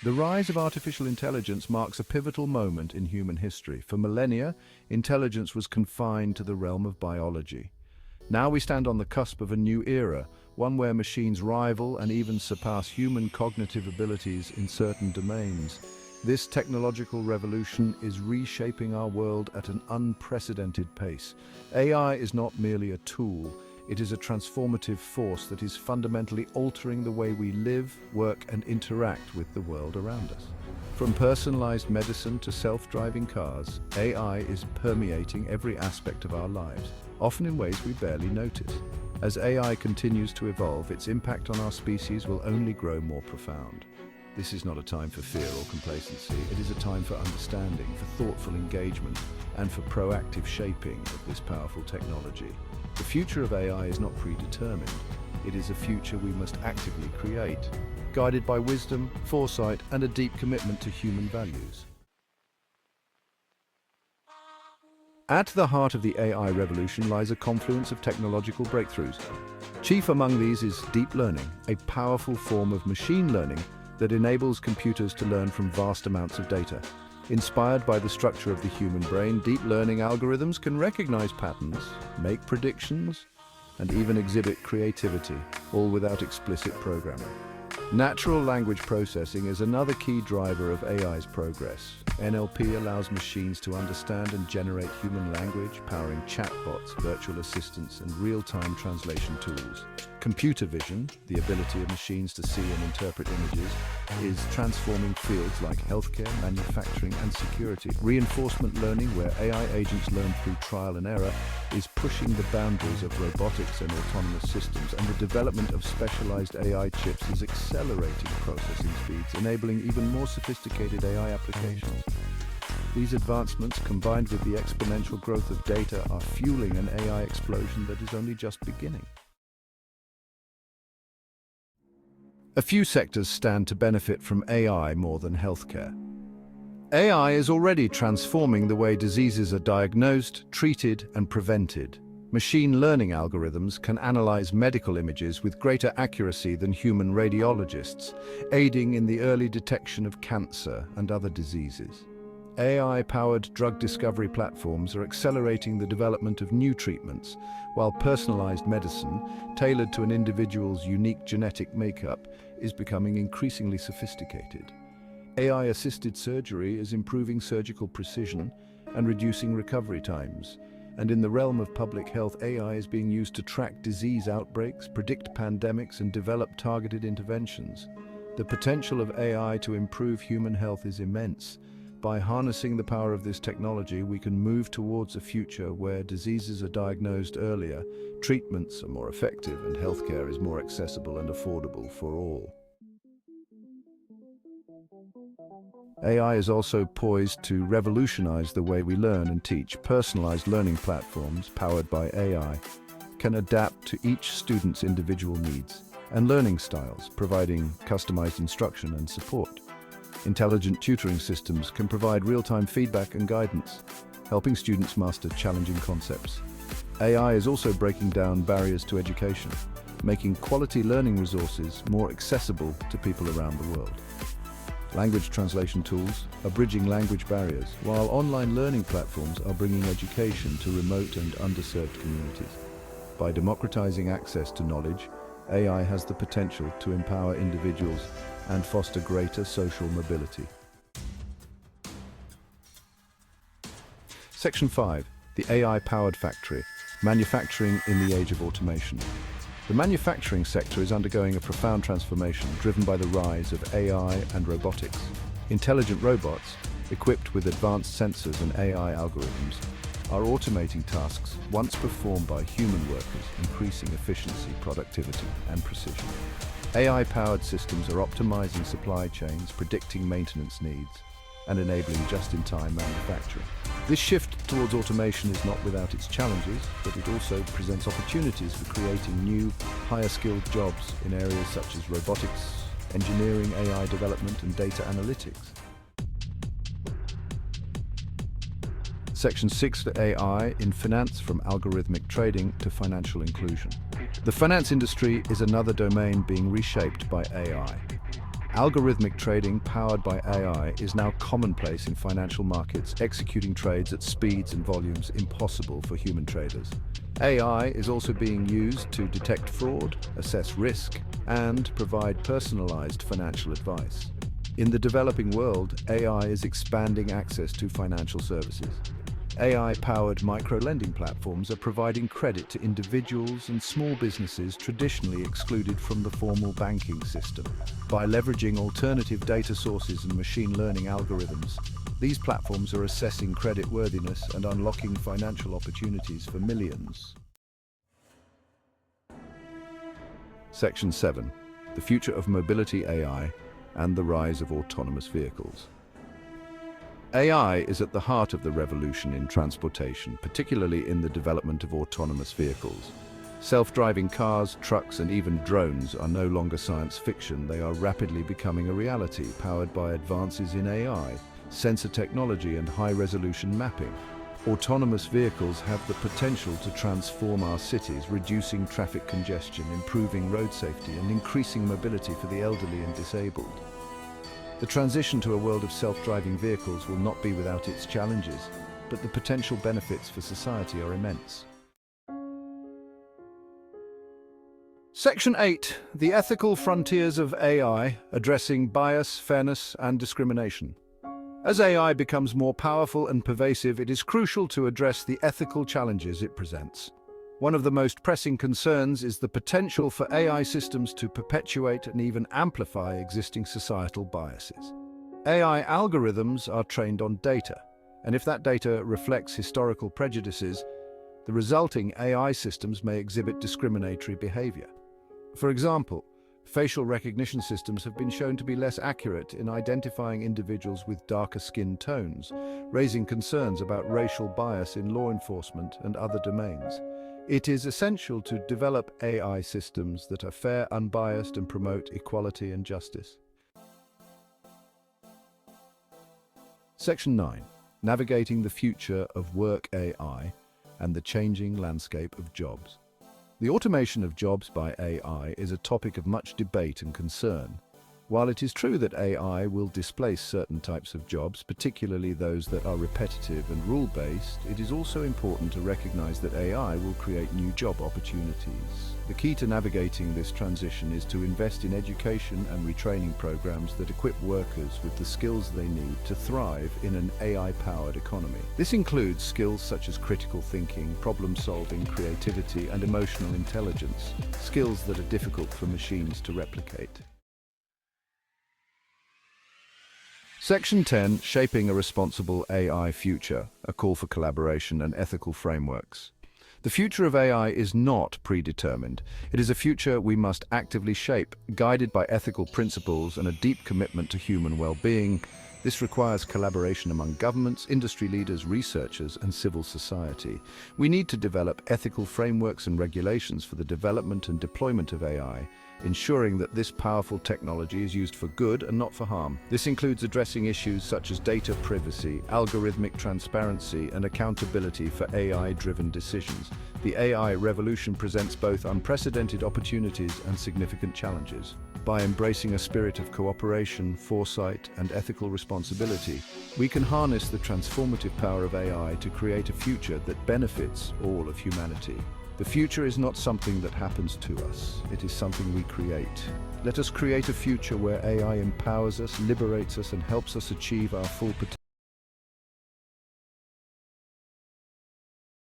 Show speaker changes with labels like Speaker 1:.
Speaker 1: The rise of artificial intelligence marks a pivotal moment in human history. For millennia, intelligence was confined to the realm of biology. Now we stand on the cusp of a new era, one where machines rival and even surpass human cognitive abilities in certain domains. This technological revolution is reshaping our world at an unprecedented pace. AI is not merely a tool, it is a transformative force that is fundamentally altering the way we live, work, and interact with the world around us. From personalized medicine to self-driving cars, AI is permeating every aspect of our lives, often in ways we barely notice. As AI continues to evolve, its impact on our species will only grow more profound. This is not a time for fear or complacency. It is a time for understanding, for thoughtful engagement, and for proactive shaping of this powerful technology. The future of AI is not predetermined. It is a future we must actively create, guided by wisdom, foresight, and a deep commitment to human values. At the heart of the AI revolution lies a confluence of technological breakthroughs. Chief among these is deep learning, a powerful form of machine learning that enables computers to learn from vast amounts of data. Inspired by the structure of the human brain, deep learning algorithms can recognize patterns, make predictions, and even exhibit creativity, all without explicit programming. Natural language processing is another key driver of AI's progress. NLP allows machines to understand and generate human language, powering chatbots, virtual assistants, and real-time translation tools. Computer vision, the ability of machines to see and interpret images, is transforming fields like healthcare, manufacturing, and security. Reinforcement learning, where AI agents learn through trial and error, is pushing the boundaries of robotics and autonomous systems, and the development of specialized AI chips is accelerating processing speeds, enabling even more sophisticated AI applications. These advancements, combined with the exponential growth of data, are fueling an AI explosion that is only just beginning. A few sectors stand to benefit from AI more than healthcare. AI is already transforming the way diseases are diagnosed, treated, and prevented. Machine learning algorithms can analyze medical images with greater accuracy than human radiologists, aiding in the early detection of cancer and other diseases. AI-powered drug discovery platforms are accelerating the development of new treatments, while personalized medicine, tailored to an individual's unique genetic makeup, is becoming increasingly sophisticated. AI-assisted surgery is improving surgical precision and reducing recovery times. And in the realm of public health, AI is being used to track disease outbreaks, predict pandemics, and develop targeted interventions. The potential of AI to improve human health is immense. By harnessing the power of this technology, we can move towards a future where diseases are diagnosed earlier, treatments are more effective, and healthcare is more accessible and affordable for all. AI is also poised to revolutionize the way we learn and teach. Personalized learning platforms, powered by AI, can adapt to each student's individual needs and learning styles, providing customized instruction and support. Intelligent tutoring systems can provide real-time feedback and guidance, helping students master challenging concepts. AI is also breaking down barriers to education, making quality learning resources more accessible to people around the world. Language translation tools are bridging language barriers, while online learning platforms are bringing education to remote and underserved communities. By democratizing access to knowledge, AI has the potential to empower individuals and foster greater social mobility. Section 5. The AI-powered factory. Manufacturing in the age of automation. The manufacturing sector is undergoing a profound transformation driven by the rise of AI and robotics. Intelligent robots, equipped with advanced sensors and AI algorithms, are automating tasks once performed by human workers, increasing efficiency, productivity, and precision. AI-powered systems are optimizing supply chains, predicting maintenance needs, and enabling just-in-time manufacturing. This shift towards automation is not without its challenges, but it also presents opportunities for creating new, higher-skilled jobs in areas such as robotics, engineering, AI development, and data analytics. Section 6 to AI in finance, from algorithmic trading to financial inclusion. The finance industry is another domain being reshaped by AI. Algorithmic trading powered by AI is now commonplace in financial markets, executing trades at speeds and volumes impossible for human traders. AI is also being used to detect fraud, assess risk, and provide personalized financial advice. In the developing world, AI is expanding access to financial services. AI-powered micro-lending platforms are providing credit to individuals and small businesses traditionally excluded from the formal banking system. By leveraging alternative data sources and machine learning algorithms, these platforms are assessing creditworthiness and unlocking financial opportunities for millions. Section 7. The future of mobility AI and the rise of autonomous vehicles. AI is at the heart of the revolution in transportation, particularly in the development of autonomous vehicles. Self-driving cars, trucks, and even drones are no longer science fiction. They are rapidly becoming a reality, powered by advances in AI, sensor technology, and high-resolution mapping. Autonomous vehicles have the potential to transform our cities, reducing traffic congestion, improving road safety, and increasing mobility for the elderly and disabled. The transition to a world of self-driving vehicles will not be without its challenges, but the potential benefits for society are immense. Section 8. The ethical frontiers of AI, addressing bias, fairness, and discrimination. As AI becomes more powerful and pervasive, it is crucial to address the ethical challenges it presents. One of the most pressing concerns is the potential for AI systems to perpetuate and even amplify existing societal biases. AI algorithms are trained on data, and if that data reflects historical prejudices, the resulting AI systems may exhibit discriminatory behavior. For example, facial recognition systems have been shown to be less accurate in identifying individuals with darker skin tones, raising concerns about racial bias in law enforcement and other domains. It is essential to develop AI systems that are fair, unbiased, and promote equality and justice. Section 9. Navigating the future of work AI and the changing landscape of jobs. The automation of jobs by AI is a topic of much debate and concern. While it is true that AI will displace certain types of jobs, particularly those that are repetitive and rule-based, it is also important to recognize that AI will create new job opportunities. The key to navigating this transition is to invest in education and retraining programs that equip workers with the skills they need to thrive in an AI-powered economy. This includes skills such as critical thinking, problem-solving, creativity, and emotional intelligence, skills that are difficult for machines to replicate. Section 10. Shaping a responsible AI future, a call for collaboration and ethical frameworks. The future of AI is not predetermined. It is a future we must actively shape, guided by ethical principles and a deep commitment to human well-being. This requires collaboration among governments, industry leaders, researchers, and civil society. We need to develop ethical frameworks and regulations for the development and deployment of AI, ensuring that this powerful technology is used for good and not for harm. This includes addressing issues such as data privacy, algorithmic transparency, and accountability for AI-driven decisions. The AI revolution presents both unprecedented opportunities and significant challenges. By embracing a spirit of cooperation, foresight, and ethical responsibility, we can harness the transformative power of AI to create a future that benefits all of humanity. The future is not something that happens to us, it is something we create. Let us create a future where AI empowers us, liberates us, and helps us achieve our full potential.